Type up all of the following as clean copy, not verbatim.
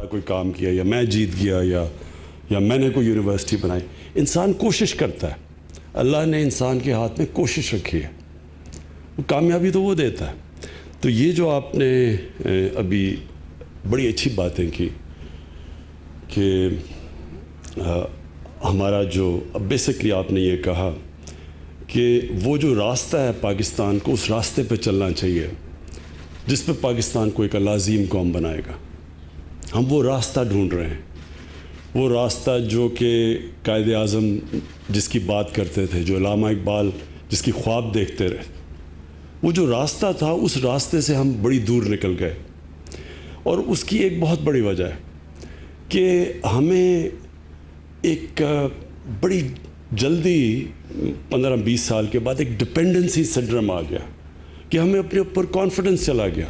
کوئی کام کیا یا میں جیت گیا یا میں نے کوئی یونیورسٹی بنائی. انسان کوشش کرتا ہے. اللہ نے انسان کے ہاتھ میں کوشش رکھی ہے, کامیابی تو وہ دیتا ہے. تو یہ جو آپ نے ابھی بڑی اچھی باتیں کی کہ ہمارا جو بیسکلی آپ نے یہ کہا کہ وہ جو راستہ ہے پاکستان کو, اس راستے پہ چلنا چاہیے جس پہ پاکستان کو ایک عظیم قوم بنائے گا. ہم وہ راستہ ڈھونڈ رہے ہیں, وہ راستہ جو کہ قائد اعظم جس کی بات کرتے تھے, جو علامہ اقبال جس کی خواب دیکھتے رہے, وہ جو راستہ تھا اس راستے سے ہم بڑی دور نکل گئے. اور اس کی ایک بہت بڑی وجہ ہے کہ ہمیں ایک بڑی جلدی 15-20 سال کے بعد ایک ڈپینڈنسی سنڈرم آ گیا کہ ہمیں اپنے اوپر کانفیڈنس چلا گیا.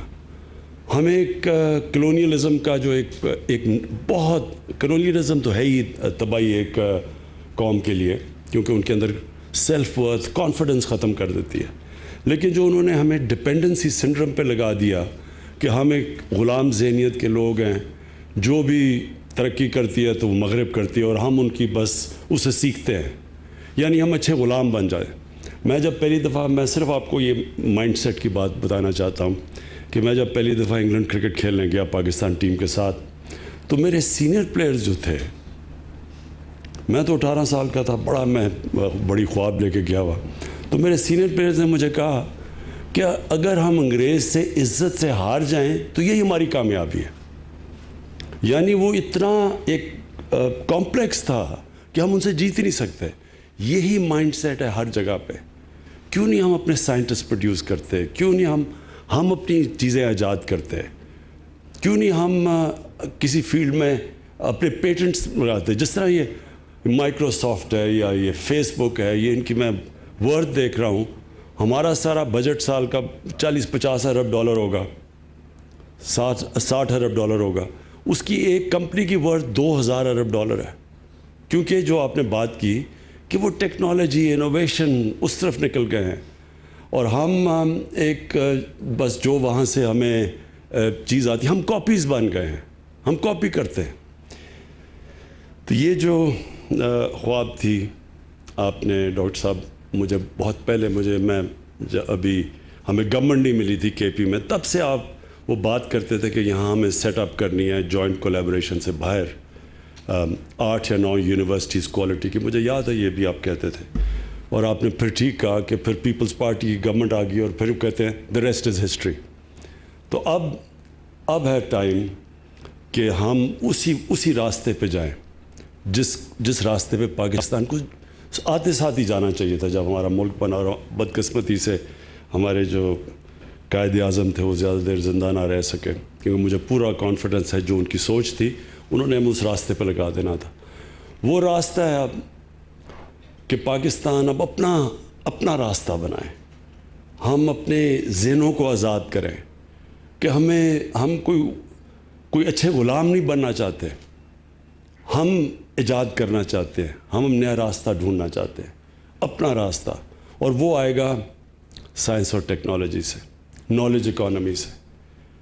ہمیں ایک کلونیلزم کا جو ایک بہت کلونیلزم تو ہے ہی تباہی ایک قوم کے لیے, کیونکہ ان کے اندر سیلف ورتھ کانفیڈنس ختم کر دیتی ہے. لیکن جو انہوں نے ہمیں ڈپینڈنسی سنڈرم پہ لگا دیا کہ ہم ایک غلام ذہنیت کے لوگ ہیں, جو بھی ترقی کرتی ہے تو وہ مغرب کرتی ہے اور ہم ان کی بس اسے سیکھتے ہیں, یعنی ہم اچھے غلام بن جائیں. میں جب پہلی دفعہ, میں صرف آپ کو یہ مائنڈ سیٹ کی بات بتانا چاہتا ہوں کہ میں جب پہلی دفعہ انگلینڈ کرکٹ کھیلنے گیا پاکستان ٹیم کے ساتھ, تو میرے سینئر پلیئرز جو تھے, میں تو 18 سال کا تھا, میں بڑی خواب لے کے گیا ہوا, تو میرے سینئر پلیئرز نے مجھے کہا کہ اگر ہم انگریز سے عزت سے ہار جائیں تو یہی ہماری کامیابی ہے. یعنی وہ اتنا ایک کمپلیکس تھا کہ ہم ان سے جیت ہی نہیں سکتے. یہی مائنڈ سیٹ ہے ہر جگہ پہ. کیوں نہیں ہم اپنے سائنٹسٹ پروڈیوس کرتے, کیوں نہیں ہم اپنی چیزیں ایجاد کرتے, کیوں نہیں ہم کسی فیلڈ میں اپنے پیٹنٹس لگاتے. جس طرح یہ مائکروسافٹ ہے یا یہ فیس بک ہے, یہ ان کی میں ورتھ دیکھ رہا ہوں, ہمارا سارا بجٹ سال کا 40-50 ارب ڈالر ہوگا, 60 ارب ڈالر ہوگا. اس کی ایک کمپنی کی ورتھ 2000 ارب ڈالر ہے. کیونکہ جو آپ نے بات کی کہ وہ ٹیکنالوجی انوویشن اس طرف نکل گئے ہیں, اور ہم ایک بس جو وہاں سے ہمیں چیز آتی, ہم کاپیز بن گئے ہیں, ہم کاپی کرتے ہیں. تو یہ جو خواب تھی آپ نے ڈاکٹر صاحب, مجھے بہت پہلے میں ابھی ہمیں گورنمنٹ نہیں ملی تھی کے پی میں, تب سے آپ وہ بات کرتے تھے کہ یہاں ہمیں سیٹ اپ کرنی ہے جوائنٹ کولیبریشن سے باہر 8 یا 9 یونیورسٹیز کوالٹی کی. مجھے یاد ہے یہ بھی آپ کہتے تھے, اور آپ نے پھر ٹھیک کہا کہ پھر پیپلز پارٹی کی گورنمنٹ آ گئی اور پھر وہ کہتے ہیں دا ریسٹ از ہسٹری. تو اب ہے ٹائم کہ ہم اسی راستے پہ جائیں جس راستے پہ پاکستان کو آتے ساتھ ہی جانا چاہیے تھا جب ہمارا ملک بنا. اور بدقسمتی سے ہمارے جو قائد اعظم تھے وہ زیادہ دیر زندہ نہ رہ سکے, کیونکہ مجھے پورا کانفیڈنس ہے جو ان کی سوچ تھی انہوں نے ہمیں اس راستے پہ لگا دینا تھا. وہ راستہ ہے اب کہ پاکستان اب اپنا راستہ بنائے, ہم اپنے ذہنوں کو آزاد کریں کہ ہم کوئی اچھے غلام نہیں بننا چاہتے, ہم ایجاد کرنا چاہتے ہیں, ہم نیا راستہ ڈھونڈنا چاہتے ہیں, اپنا راستہ. اور وہ آئے گا سائنس اور ٹیکنالوجی سے, نالج اکانومی سے,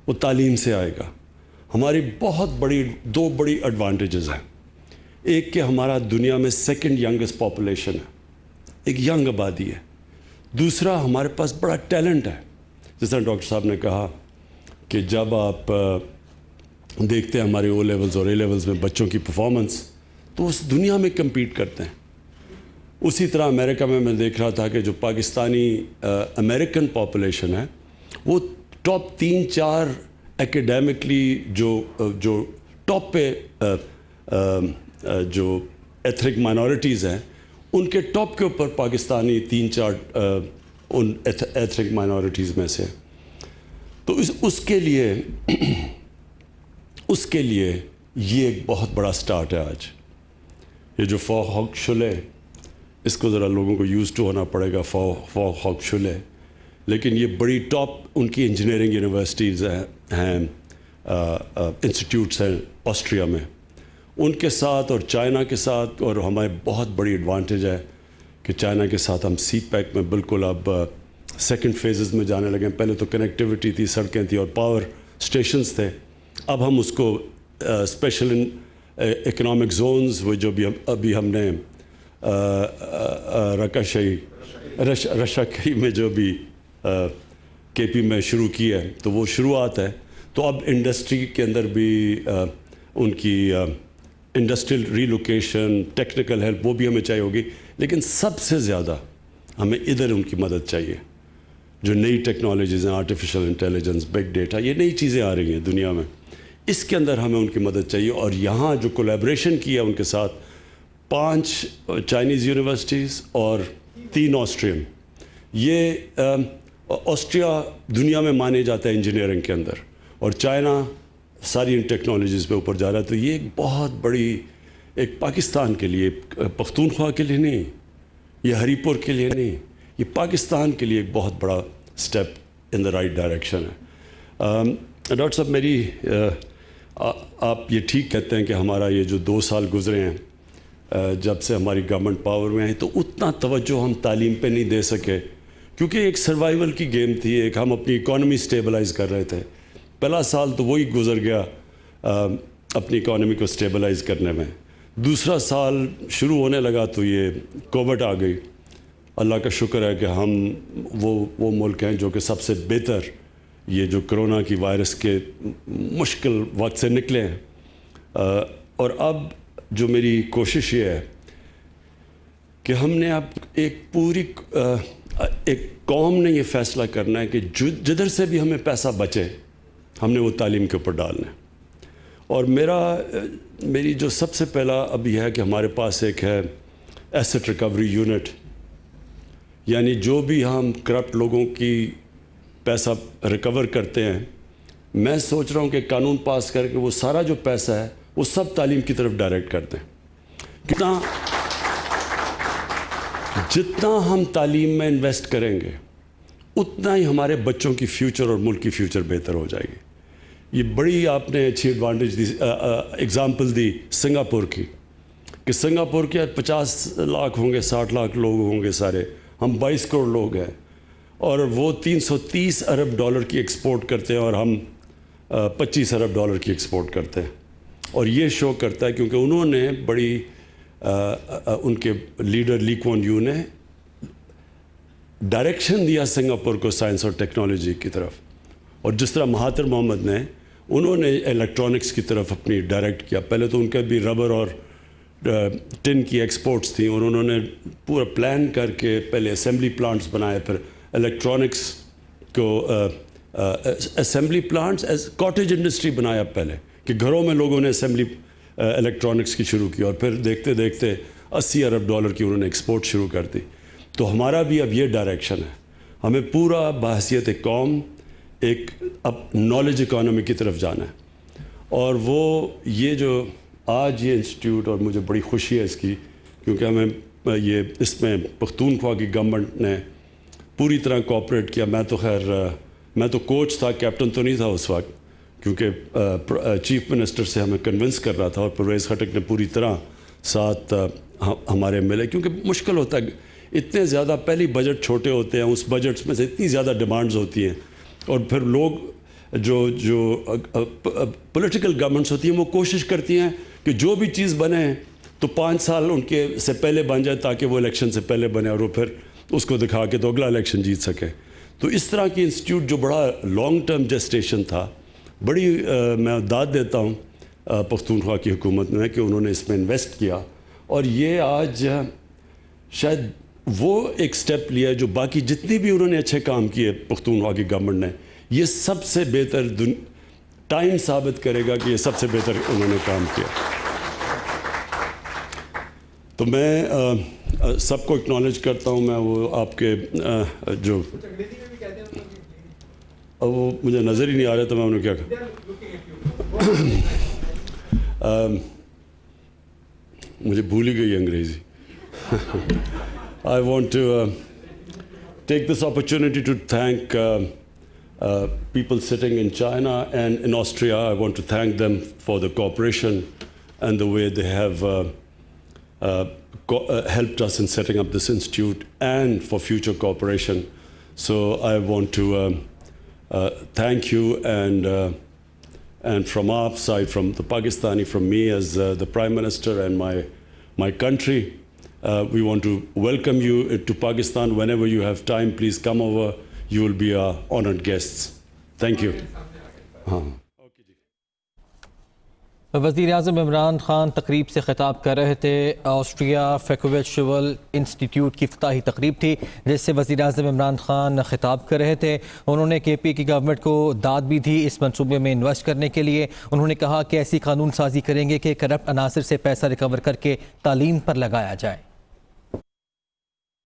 وہ تعلیم سے آئے گا. ہماری دو بڑی ایڈوانٹیجز ہیں. ایک کہ ہمارا دنیا میں سیکنڈ ینگسٹ پاپولیشن ہے, ایک ینگ آبادی ہے. دوسرا ہمارے پاس بڑا ٹیلنٹ ہے. جس طرح ڈاکٹر صاحب نے کہا کہ جب آپ دیکھتے ہیں ہمارے او لیولز اور اے لیولز میں بچوں کی پرفارمنس, تو اس دنیا میں کمپیٹ کرتے ہیں. اسی طرح امریکہ میں دیکھ رہا تھا کہ جو پاکستانی امریکن پاپولیشن ہے وہ ٹاپ 3-4 ایکیڈیمکلی جو ٹاپ پہ جو ایتھنک مائنورٹیز ہیں ان کے ٹاپ کے اوپر پاکستانی 3-4 ان ایتھنک مائنورٹیز میں سے. تو اس کے لیے یہ ایک بہت بڑا سٹارٹ ہے. آج یہ جو فوکشلے, اس کو ذرا لوگوں کو یوز ٹو ہونا پڑے گا, فوکشلے, لیکن یہ بڑی ٹاپ ان کی انجینئرنگ یونیورسٹیز ہیں, انسٹیٹیوٹس ہیں آسٹریا میں. ان کے ساتھ اور چائنا کے ساتھ, اور ہمارے بہت بڑی ایڈوانٹیج ہے کہ چائنا کے ساتھ ہم سی پیک میں بالکل اب سیکنڈ فیزز میں جانے لگے ہیں. پہلے تو کنیکٹیوٹی تھی, سڑکیں تھیں اور پاور اسٹیشنز تھے, اب ہم اس کو اسپیشل اکنامک زونز وہ جو بھی ابھی ہم نے رشک میں جو بھی کے پی میں شروع کی ہے تو وہ شروعات ہے. تو اب انڈسٹری کے اندر بھی ان کی انڈسٹریل ریلوکیشن ٹیکنیکل ہیلپ وہ بھی ہمیں چاہیے ہوگی, لیکن سب سے زیادہ ہمیں ادھر ان کی مدد چاہیے. جو نئی ٹیکنالوجیز ہیں, آرٹیفیشل انٹیلیجنس, بگ ڈیٹا, یہ نئی چیزیں آ رہی ہیں دنیا میں, اس کے اندر ہمیں ان کی مدد چاہیے. اور یہاں جو کولیبریشن کی ہے ان کے ساتھ 5 چائنیز یونیورسٹیز اور 3 آسٹرین. یہ آسٹریا دنیا میں مانے جاتا ہے انجینئرنگ کے اندر, اور چائنا ساری ان ٹیکنالوجیز پہ اوپر جا رہا ہے. تو یہ ایک بہت بڑی, ایک پاکستان کے لیے, پختونخوا کے لیے نہیں, یہ ہری پور کے لیے نہیں, یہ پاکستان کے لیے ایک بہت بڑا step in the right direction ہے. ڈاکٹر صاحب میری آپ یہ ٹھیک کہتے ہیں کہ ہمارا یہ جو 2 سال گزرے ہیں جب سے ہماری گورنمنٹ پاور میں ہے تو اتنا توجہ ہم تعلیم پہ نہیں دے سکے, کیونکہ ایک سروائیول کی گیم تھی, ایک ہم اپنی اکانومی سٹیبلائز کر رہے تھے. پہلا سال تو وہی گزر گیا اپنی اکانومی کو سٹیبلائز کرنے میں. دوسرا سال شروع ہونے لگا تو یہ کووڈ آ گئی. اللہ کا شکر ہے کہ ہم وہ ملک ہیں جو کہ سب سے بہتر یہ جو کرونا کی وائرس کے مشکل وقت سے نکلے ہیں. اور اب جو میری کوشش یہ ہے کہ ہم نے اب ایک پوری ایک قوم نے یہ فیصلہ کرنا ہے کہ جدھر سے بھی ہمیں پیسہ بچے ہم نے وہ تعلیم کے اوپر ڈالنا ہے. اور میری جو سب سے پہلا اب یہ ہے کہ ہمارے پاس ایک ہے ایسٹ ریکوری یونٹ, یعنی جو بھی ہم کرپٹ لوگوں کی پیسہ ریکور کرتے ہیں, میں سوچ رہا ہوں کہ قانون پاس کر کے وہ سارا جو پیسہ ہے وہ سب تعلیم کی طرف ڈائریکٹ کر دیں. جتنا ہم تعلیم میں انویسٹ کریں گے اتنا ہی ہمارے بچوں کی فیوچر اور ملک کی فیوچر بہتر ہو جائے گی. یہ بڑی آپ نے اچھی ایڈوانٹیج دی, ایگزامپل دی سنگاپور کی, کہ سنگاپور کے 50 لاکھ ہوں گے, 60 لاکھ لوگ ہوں گے سارے, ہم 22 کروڑ لوگ ہیں, اور وہ 330 ارب ڈالر کی ایکسپورٹ کرتے ہیں اور ہم 25 ارب ڈالر کی ایکسپورٹ کرتے ہیں. اور یہ شو کرتا ہے کیونکہ انہوں نے بڑی ان کے لیڈر لی کوان یو نے ڈائریکشن دیا سنگاپور کو سائنس اور ٹیکنالوجی کی طرف, اور جس طرح مہاتر محمد نے انہوں نے الیکٹرانکس کی طرف اپنی ڈائریکٹ کیا. پہلے تو ان کے بھی ربر اور ٹن کی ایکسپورٹس تھیں, اور انہوں نے پورا پلان کر کے پہلے اسمبلی پلانٹس بنائے, پھر الیکٹرانکس کو assembly plants as cottage industry بنایا پہلے, کہ گھروں میں لوگوں نے اسمبلی الیکٹرانکس کی شروع کی, اور پھر دیکھتے دیکھتے 80 ارب ڈالر کی انہوں نے ایکسپورٹ شروع کر دی. تو ہمارا بھی اب یہ ڈائریکشن ہے, ہمیں پورا بحیثیت قوم ایک اب نالج اکانومی کی طرف جانا ہے. اور وہ یہ جو آج یہ انسٹیٹیوٹ, اور مجھے بڑی خوشی ہے اس کی, کیونکہ ہمیں یہ اس میں پختونخوا کی گورنمنٹ نے پوری طرح کوآپریٹ کیا. میں تو کوچ تھا, کیپٹن تو نہیں تھا اس وقت, کیونکہ چیف منسٹر سے ہمیں کنونس کر رہا تھا, اور پرویز خٹک نے پوری طرح ساتھ ہمارے ملے, کیونکہ مشکل ہوتا ہے اتنے زیادہ, پہلی بجٹ چھوٹے ہوتے ہیں, اس بجٹس میں سے اتنی زیادہ ڈیمانڈز ہوتی ہیں, اور پھر لوگ جو پولیٹیکل گورنمنٹس ہوتی ہیں وہ کوشش کرتی ہیں کہ جو بھی چیز بنے تو 5 سال ان کے سے پہلے بن جائے تاکہ وہ الیکشن سے پہلے بنے, اور وہ پھر اس کو دکھا کے تو اگلا الیکشن جیت سکے. تو اس طرح کی انسٹیٹیوٹ جو بڑا لانگ ٹرم جسٹیشن تھا, بڑی میں داد دیتا ہوں پختونخوا کی حکومت میں کہ انہوں نے اس میں انویسٹ کیا. اور یہ آج شاید وہ ایک سٹیپ لیا ہے جو باقی جتنی بھی انہوں نے اچھے کام کیے پختونخوا کی گورنمنٹ نے, یہ سب سے بہتر ٹائم ثابت کرے گا کہ یہ سب سے بہتر انہوں نے کام کیا. تو میں سب کو اکنالج کرتا ہوں. میں وہ آپ کے جو وہ مجھے نظر ہی نہیں آ رہا تو میں انہوں نے کیا مجھے بھول ہی گئی انگریزی. I want to take this opportunity to thank people sitting in China and in Austria. I want to thank them for the cooperation and the way they have helped us in setting up this institute and for future cooperation. So I want to thank you and from our side, from the Pakistani, from me as the Prime Minister and my country, we want to welcome you to Pakistan. Whenever you have time, please come over. You will be our honored guests. Thank you. وزیر اعظم عمران خان تقریب سے خطاب کر رہے تھے. Austria فیکویچول institute کی افتتاحی تقریب تھی جس سے وزیر اعظم عمران خان خطاب کر رہے تھے. انہوں نے کے پی کی گورنمنٹ کو داد بھی دی اس منصوبے میں انویسٹ کرنے کے لیے. انہوں نے کہا کہ ایسی قانون سازی کریں گے کہ کرپٹ عناصر سے پیسہ ریکور کر کے تعلیم پر لگایا جائے.